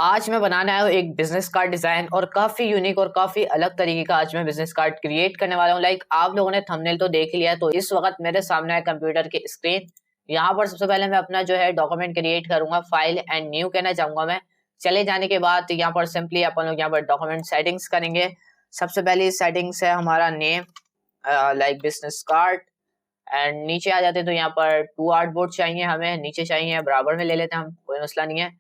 आज मैं बनाने आया हूँ एक बिजनेस कार्ड डिजाइन और काफी यूनिक और काफी अलग तरीके का आज मैं बिजनेस कार्ड क्रिएट करने वाला हूँ। आप लोगों ने थंबनेल तो देख लिया है, तो इस वक्त मेरे सामने है कंप्यूटर की स्क्रीन। यहाँ पर सबसे पहले मैं अपना जो है डॉक्यूमेंट क्रिएट करूंगा, फाइल एंड न्यू कहना चाहूंगा मैं। चले जाने के बाद यहाँ पर सिंपली अपन लोग यहाँ पर डॉक्यूमेंट सेटिंग्स करेंगे। सबसे पहली सेटिंग्स है हमारा name, like business card. And नीचे आ जाते हैं तो यहाँ पर 2 आर्टबोर्ड चाहिए, हमें नीचे चाहिए, बराबर में ले लेते हैं हम, कोई मसला नहीं है।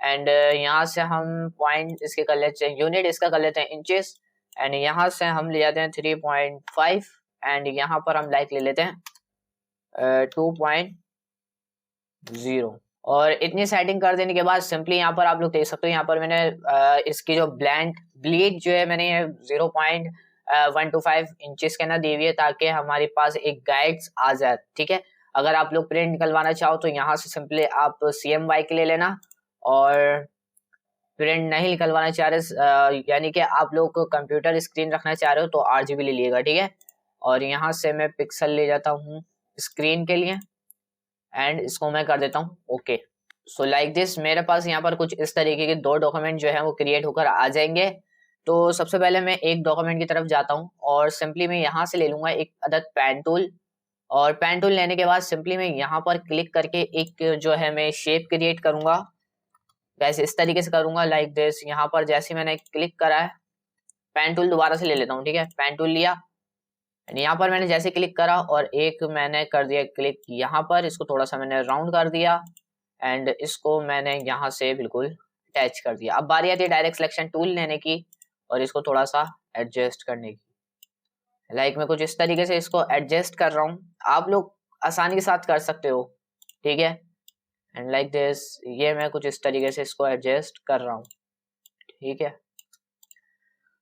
एंड यहाँ से हम पॉइंट इसके कर लेते हैं, यूनिट इसका कर लेते हैं इंचेस। एंड यहाँ से हम ले जाते हैं 3.5 एंड यहाँ पर हम ले लेते हैं 2.0। और इतनी सेटिंग कर देने के बाद सिंपली यहाँ पर आप लोग देख सकते हो, यहाँ पर मैंने इसकी जो ब्लीड जो है मैंने 0.125 इंचेस के ना दी हुई है, ताकि हमारे पास एक गाइड्स आ जाए। ठीक है, अगर आप लोग प्रिंट निकलवाना चाहो तो यहाँ से सिंपली आप CMY के ले लेना, और प्रिंट नहीं निकलवाना चाह रहे यानी कि आप लोग को कंप्यूटर स्क्रीन रखना चाह रहे हो तो RGB ले लीजिएगा। ठीक है, और यहाँ से मैं पिक्सल ले जाता हूँ स्क्रीन के लिए एंड इसको मैं कर देता हूँ ओके। सो लाइक दिस मेरे पास यहाँ पर कुछ इस तरीके के 2 डॉक्यूमेंट जो है वो क्रिएट होकर आ जाएंगे। तो सबसे पहले मैं एक डॉक्यूमेंट की तरफ जाता हूँ और सिंपली मैं यहाँ से ले लूंगा एक अदद पेन टूल। और पेन टूल लेने के बाद सिंपली मैं यहाँ पर क्लिक करके एक जो है मैं शेप क्रिएट करूंगा। वैसे इस तरीके से करूंगा लाइक दिस। यहाँ पर जैसे मैंने क्लिक करा है, पेन टूल दोबारा से ले लेता हूँ। ठीक है, पेन टूल लिया, यहाँ पर मैंने जैसे क्लिक करा और एक मैंने कर दिया क्लिक यहाँ पर, इसको थोड़ा सा मैंने राउंड कर दिया एंड इसको मैंने यहाँ से बिल्कुल अटैच कर दिया। अब बारी आती है डायरेक्ट सिलेक्शन टूल लेने की और इसको थोड़ा सा एडजस्ट करने की। मैं कुछ इस तरीके से इसको एडजस्ट कर रहा हूँ, आप लोग आसानी के साथ कर सकते हो। ठीक है, एंड लाइक दिस ये मैं कुछ इस तरीके से इसको एडजस्ट कर रहा हूँ। ठीक है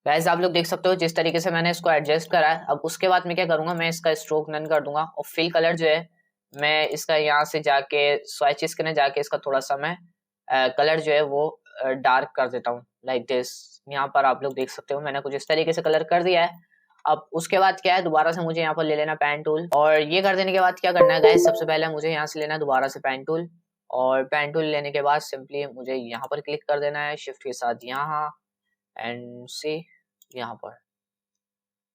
गाइस, आप लोग देख सकते हो जिस तरीके से मैंने इसको एडजस्ट करा है। अब उसके बाद मैं क्या करूंगा, मैं इसका स्ट्रोक नन कर दूंगा और फिल कलर जो है मैं इसका यहाँ से जाके स्वैचेस करने जाके इसका थोड़ा सा मैं कलर जो है वो डार्क कर देता हूँ लाइक दिस। यहाँ पर आप लोग देख सकते हो मैंने कुछ इस तरीके से कलर कर दिया है। अब उसके बाद क्या है, दोबारा से मुझे यहाँ पर ले लेना पेन टूल, और ये कर देने के बाद क्या करना है गाइस, सबसे पहले मुझे यहाँ से लेना है दोबारा से पेन टूल। और पेन टूल लेने के बाद सिंपली मुझे यहाँ पर क्लिक कर देना है शिफ्ट के साथ यहाँ एंड सी यहाँ पर,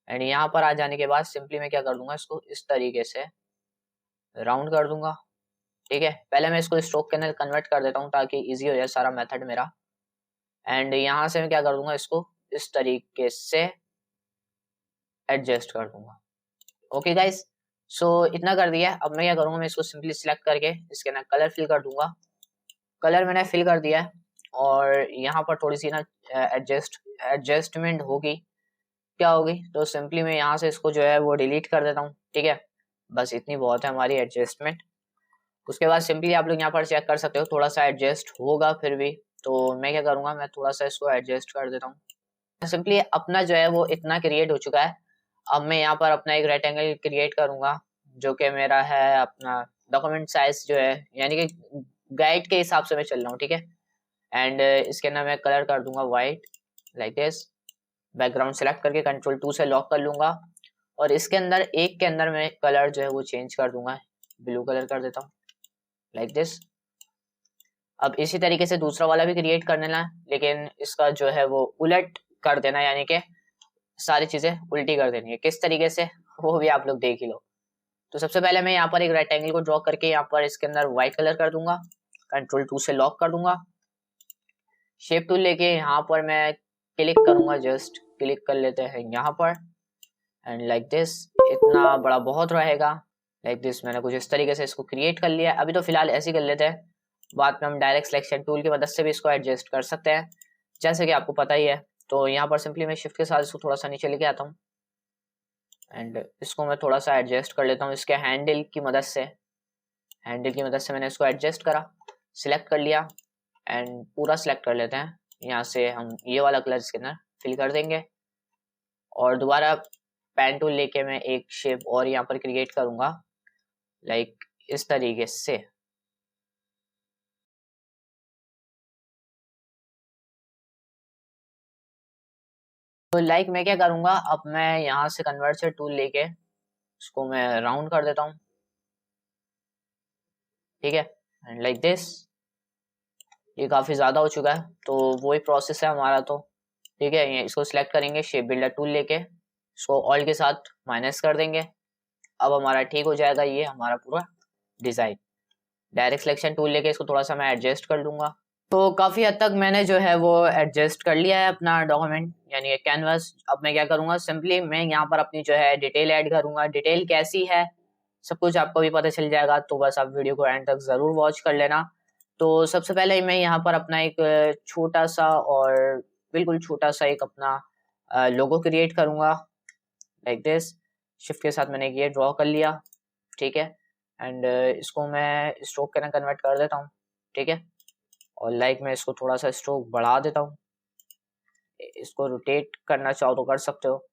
एंड यहाँ पर आ जाने के बाद सिंपली मैं क्या कर दूंगा, इसको इस तरीके से राउंड कर दूंगा। ठीक है, पहले मैं इसको स्ट्रोक के अंदर कन्वर्ट कर देता हूँ ताकि इजी हो जाए सारा मेथड मेरा। एंड यहाँ से मैं क्या कर दूंगा, इसको इस तरीके से एडजस्ट कर दूंगा। ओके गाइस, सो इतना कर दिया। अब मैं क्या करूंगा, मैं इसको सिंपली सिलेक्ट करके इसके अंदर कलर फिल कर दूंगा। कलर मैंने फिल कर दिया है और यहाँ पर थोड़ी सी ना एडजस्टमेंट होगी, क्या होगी, तो सिंपली मैं यहाँ से इसको जो है वो डिलीट कर देता हूँ। ठीक है, बस इतनी बहुत है हमारी एडजस्टमेंट। उसके बाद सिंपली आप लोग यहाँ पर चेक कर सकते हो, थोड़ा सा एडजस्ट होगा फिर भी, तो मैं क्या करूँगा, मैं थोड़ा सा इसको एडजस्ट कर देता हूँ। सिंपली अपना जो है वो इतना क्रिएट हो चुका है। अब मैं यहाँ पर अपना एक रेक्टेंगल क्रिएट करूंगा जो कि मेरा है अपना डॉक्यूमेंट साइज जो है, यानी कि गाइड के हिसाब से मैं चल रहा हूँ। ठीक है, एंड इसके अंदर मैं कलर कर दूंगा white like this. Background select करके Ctrl+2 से लॉक कर लूंगा और इसके अंदर एक के अंदर मैं कलर जो है वो चेंज कर दूंगा, ब्लू कलर कर देता हूँ लाइक दिस। अब इसी तरीके से दूसरा वाला भी क्रिएट कर लेना, लेकिन इसका जो है वो उलट कर देना, यानी कि सारी चीजें उल्टी कर देनी है। किस तरीके से वो भी आप लोग देख ही लो। तो सबसे पहले मैं यहाँ पर एक रेक्टेंगल को ड्रॉ करके यहाँ पर इसके अंदर व्हाइट कलर कर दूंगा, Ctrl+2 से लॉक कर दूंगा। शेप टूल लेके यहाँ पर मैं क्लिक करूंगा, जस्ट क्लिक कर लेते हैं यहाँ पर एंड लाइक दिस। इतना बड़ा बहुत रहेगा लाइक दिस। मैंने कुछ इस तरीके से इसको क्रिएट कर लिया। अभी तो फिलहाल ऐसे ही कर लेते हैं, बाद में हम डायरेक्ट सिलेक्शन टूल की मदद से भी इसको एडजस्ट कर सकते हैं, जैसे कि आपको पता ही है। तो यहाँ पर सिंपली मैं शिफ्ट के साथ इसको थोड़ा सा नीचे लेके आता हूँ एंड इसको मैं थोड़ा सा एडजस्ट कर लेता हूँ इसके हैंडल की मदद से। मैंने इसको एडजस्ट करा, सिलेक्ट कर लिया एंड पूरा सिलेक्ट कर लेते हैं। यहाँ से हम ये वाला कलर इसके अंदर फिल कर देंगे और दोबारा पेन टूल लेके मैं एक शेप और यहाँ पर क्रिएट करूंगा लाइक इस तरीके से। तो मैं क्या करूंगा, अब मैं यहाँ से कन्वर्ट से टूल लेके इसको मैं राउंड कर देता हूँ। ठीक है, एंड लाइक दिस। ये काफ़ी ज़्यादा हो चुका है, तो वही प्रोसेस है हमारा। तो ठीक है, ये इसको सिलेक्ट करेंगे, शेप बिल्डर टूल लेके इसको ऑल के साथ माइनस कर देंगे। अब हमारा ठीक हो जाएगा ये हमारा पूरा डिज़ाइन। डायरेक्ट सिलेक्शन टूल लेके इसको थोड़ा सा मैं एडजस्ट कर लूँगा। तो काफ़ी हद तक मैंने जो है वो एडजस्ट कर लिया है अपना डॉक्यूमेंट यानी कैनवास। अब मैं क्या करूँगा, सिंपली मैं यहाँ पर अपनी जो है डिटेल ऐड करूँगा। डिटेल कैसी है सब कुछ आपको भी पता चल जाएगा, तो बस आप वीडियो को एंड तक ज़रूर वॉच कर लेना। तो सबसे पहले मैं यहाँ पर अपना एक छोटा सा और बिल्कुल छोटा सा एक अपना लोगो क्रिएट करूँगा लाइक दिस। शिफ्ट के साथ मैंने ये ड्रॉ कर लिया, ठीक है। एंड इसको मैं स्ट्रोक के ना कन्वर्ट कर देता हूँ, ठीक है। और लाइक मैं इसको थोड़ा सा स्ट्रोक बढ़ा देता हूँ। इसको रोटेट करना चाहो तो कर सकते हो,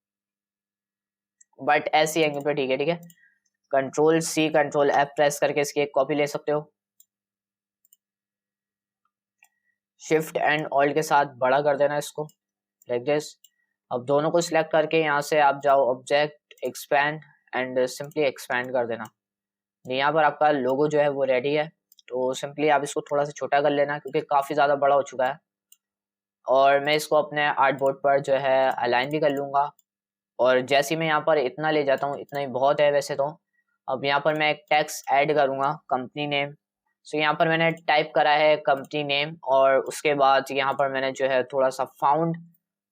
बट ऐसी एंगल पे ठीक है, ठीक है। Control C control F press करके इसकी एक कॉपी ले सकते हो। शिफ्ट एंड ऑल्ट के साथ बड़ा कर देना इसको लाइक दिस। अब दोनों को सिलेक्ट करके यहाँ से आप जाओ object expand and simply expand कर देना। यहाँ पर आपका लोगो जो है वो रेडी है। तो सिंपली आप इसको थोड़ा सा छोटा कर लेना क्योंकि काफ़ी ज़्यादा बड़ा हो चुका है। और मैं इसको अपने आर्ट बोर्ड पर जो है अलाइन भी कर लूँगा। और जैसे मैं यहाँ पर इतना ले जाता हूँ, इतना ही बहुत है वैसे तो। अब यहाँ पर मैं एक टेक्स्ट ऐड करूँगा, कंपनी नेम। सो यहाँ पर मैंने टाइप करा है कंपनी नेम, और उसके बाद यहाँ पर मैंने जो है थोड़ा सा फाउंड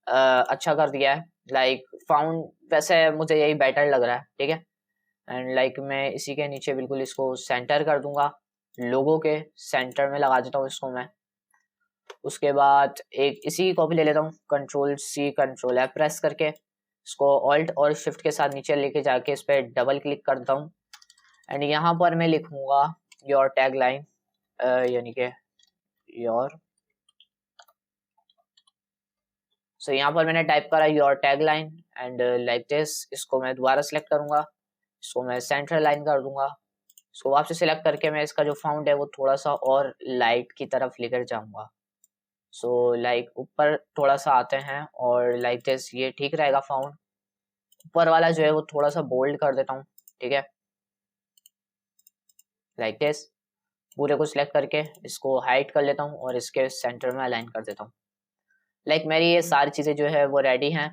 अच्छा कर दिया है। लाइक फाउंड वैसे मुझे यही बेटर लग रहा है, ठीक है। एंड लाइक मैं इसी के नीचे बिल्कुल इसको सेंटर कर दूंगा, लोगो के सेंटर में लगा देता हूँ इसको मैं। उसके बाद एक इसी की कॉपी ले लेता हूँ, control C control F press करके इसको ऑल्ट और शिफ्ट के साथ नीचे लेके जाके इस पर डबल क्लिक करता हूँ। एंड यहाँ पर मैं लिखूंगा योर टैग लाइन, यानी कि योर। सो यहाँ पर मैंने टाइप करा your tag line and like this. इसको मैं दोबारा सेलेक्ट करूंगा, इसको मैं सेंट्रल लाइन कर दूंगा। इसको वापस सिलेक्ट करके मैं इसका जो फाउंड है वो थोड़ा सा और लाइट की तरफ लेकर जाऊंगा। सो लाइक ऊपर थोड़ा सा आते हैं और लाइक दिस, ये ठीक रहेगा फाउंड। ऊपर वाला जो है वो थोड़ा सा बोल्ड कर देता हूँ, ठीक है, लाइक दिस। पूरे को सिलेक्ट करके इसको हाइड कर लेता हूँ और इसके सेंटर में अलाइन कर देता हूँ। लाइक मेरी ये सारी चीज़ें जो है वो रेडी हैं।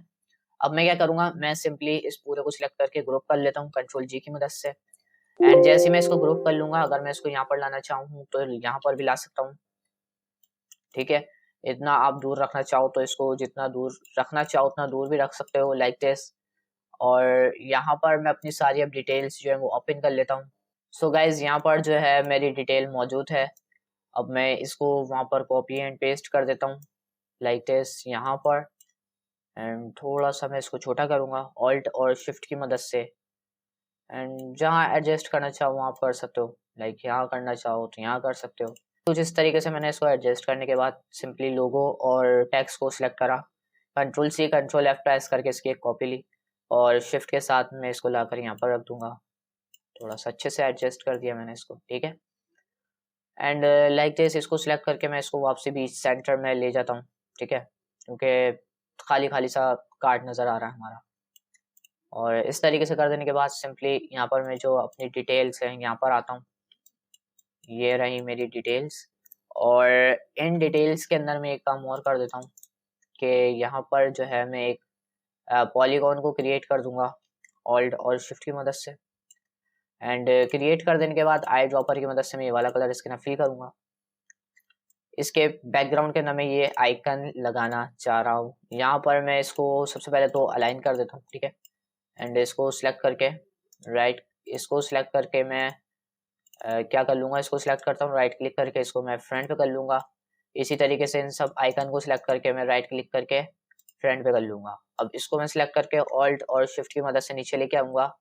अब मैं क्या करूँगा, मैं सिंपली इस पूरे को सिलेक्ट करके ग्रुप कर लेता हूँ कंट्रोल जी की मदद से। एंड जैसे मैं इसको ग्रुप कर लूँगा, अगर मैं इसको यहाँ पर लाना चाहूँ तो यहाँ पर भी ला सकता हूँ, ठीक है। इतना आप दूर रखना चाहो तो इसको जितना दूर रखना चाहो उतना दूर भी रख सकते हो लाइक दिस। और यहाँ पर मैं अपनी सारी अब डिटेल्स जो है वो ओपन कर लेता हूँ। सो गाइज यहाँ पर जो है मेरी डिटेल मौजूद है। अब मैं इसको वहाँ पर कॉपी एंड पेस्ट कर देता हूँ लाइक दिस यहाँ पर। एंड थोड़ा सा मैं इसको छोटा करूँगा ऑल्ट और शिफ्ट की मदद से। एंड जहाँ एडजस्ट करना चाहो वहाँ आप कर सकते हो, लाइक यहाँ करना चाहो तो यहाँ कर सकते हो। कुछ इस तरीके से मैंने इसको एडजस्ट करने के बाद सिंपली लोगो और टेक्स्ट को सिलेक्ट करा, control C control F press करके इसकी एक कॉपी ली और शिफ्ट के साथ मैं इसको लाकर यहाँ पर रख दूंगा। थोड़ा सा अच्छे से एडजस्ट कर दिया मैंने इसको, ठीक है। एंड लाइक दिस इसको सिलेक्ट करके मैं इसको वापसी बीच सेंटर में ले जाता हूँ, ठीक है, क्योंकि खाली खाली सा कार्ड नज़र आ रहा है हमारा। और इस तरीके से कर देने के बाद सिंपली यहाँ पर मैं जो अपनी डिटेल्स हैं यहाँ पर आता हूँ। ये रही मेरी डिटेल्स। और इन डिटेल्स के अंदर मैं एक काम और कर देता हूँ कि यहाँ पर जो है मैं एक पॉलीगॉन को क्रिएट कर दूंगा ऑल्ट और शिफ्ट की मदद से। एंड क्रिएट कर देने के बाद आई ड्रॉपर की मदद से मैं ये वाला कलर इसके ना फिल करूंगा। इसके बैकग्राउंड के अंदर मैं ये आइकन लगाना चाह रहा हूँ। यहाँ पर मैं इसको सबसे पहले तो अलाइन कर देता हूँ, ठीक है। एंड इसको सिलेक्ट करके राइट, इसको सिलेक्ट करके मैं क्या कर लूँगा, इसको सिलेक्ट करता हूँ, राइट क्लिक करके इसको मैं फ्रंट पे कर लूँगा। इसी तरीके से इन सब आइकन को सिलेक्ट करके मैं राइट क्लिक करके फ्रंट पे कर लूँगा। अब इसको मैं सिलेक्ट करके ऑल्ट और शिफ्ट की मदद से नीचे लेके आऊँगा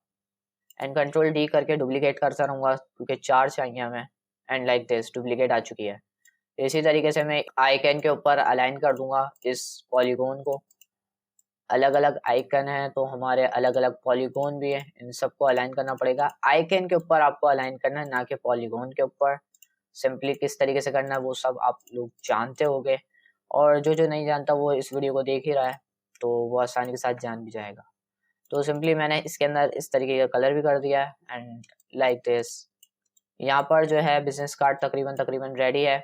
एंड कंट्रोल डी करके डुप्लीकेट करता रहूँगा क्योंकि 4 चाहिए हमें। एंड लाइक दिस डुप्लीकेट आ चुकी है। इसी तरीके से मैं आइकन के ऊपर अलाइन कर दूंगा इस पॉलीगॉन को। अलग अलग आइकन है तो हमारे अलग अलग पॉलीगॉन भी है, इन सबको अलाइन करना पड़ेगा। आइकन के ऊपर आपको अलाइन करना है, ना कि पॉलीगॉन के ऊपर। सिंपली किस तरीके से करना है वो सब आप लोग जानते होंगे, और जो जो नहीं जानता वो इस वीडियो को देख ही रहा है तो वो आसानी के साथ जान भी जाएगा। तो सिंपली मैंने इसके अंदर इस तरीके का कलर भी कर दिया है एंड लाइक दिस। यहाँ पर जो है बिजनेस कार्ड तकरीबन रेडी है।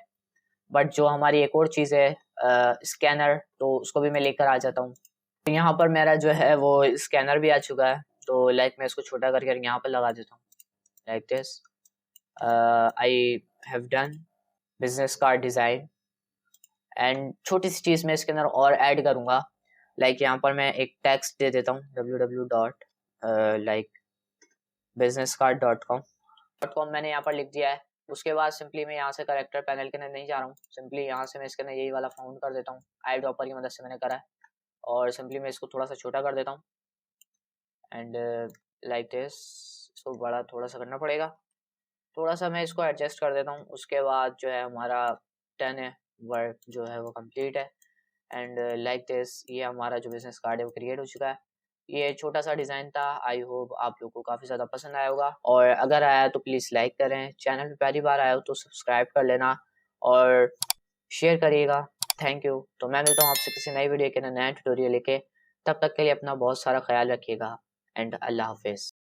बट जो हमारी एक और चीज़ है स्कैनर, तो उसको भी मैं लेकर आ जाता हूँ। तो यहाँ पर मेरा जो है वो स्कैनर भी आ चुका है। तो लाइक मैं इसको छोटा करके यहाँ पर लगा देता हूँ like this. I have done business card design. And छोटी सी चीज़ मैं इसके अंदर और ऐड करूँगा, लाइक यहाँ पर मैं एक टेक्स्ट दे देता हूँ www.businesscard.com मैंने यहाँ पर लिख दिया है। उसके बाद सिंपली मैं यहाँ से करेक्टर पैनल के अंदर नहीं जा रहा हूँ, सिंपली यहाँ से मैं इसके अंदर यही वाला फाउंड कर देता हूँ, आई ड्रॉपर की मदद से मैंने करा है। और सिंपली मैं इसको थोड़ा सा छोटा कर देता हूँ एंड लाइक दिस। इसको बड़ा थोड़ा सा करना पड़ेगा, थोड़ा सा मैं इसको एडजस्ट कर देता हूँ। उसके बाद जो है हमारा 10 है वर्क जो है वो कंप्लीट है। एंड लाइक दिस ये हमारा जो बिजनेस कार्ड है वो क्रिएट हो चुका है। ये छोटा सा डिज़ाइन था, आई होप आप लोगों को काफ़ी ज़्यादा पसंद आया होगा। और अगर आया तो प्लीज़ लाइक करें, चैनल पे पहली बार आया हो तो सब्सक्राइब कर लेना और शेयर करिएगा। Thank you. तो मैं मिलता हूँ आपसे किसी नई वीडियो के नए ट्यूटोरियल लेके, तब तक के लिए अपना बहुत सारा ख्याल रखिएगा एंड अल्लाह हाफिज़।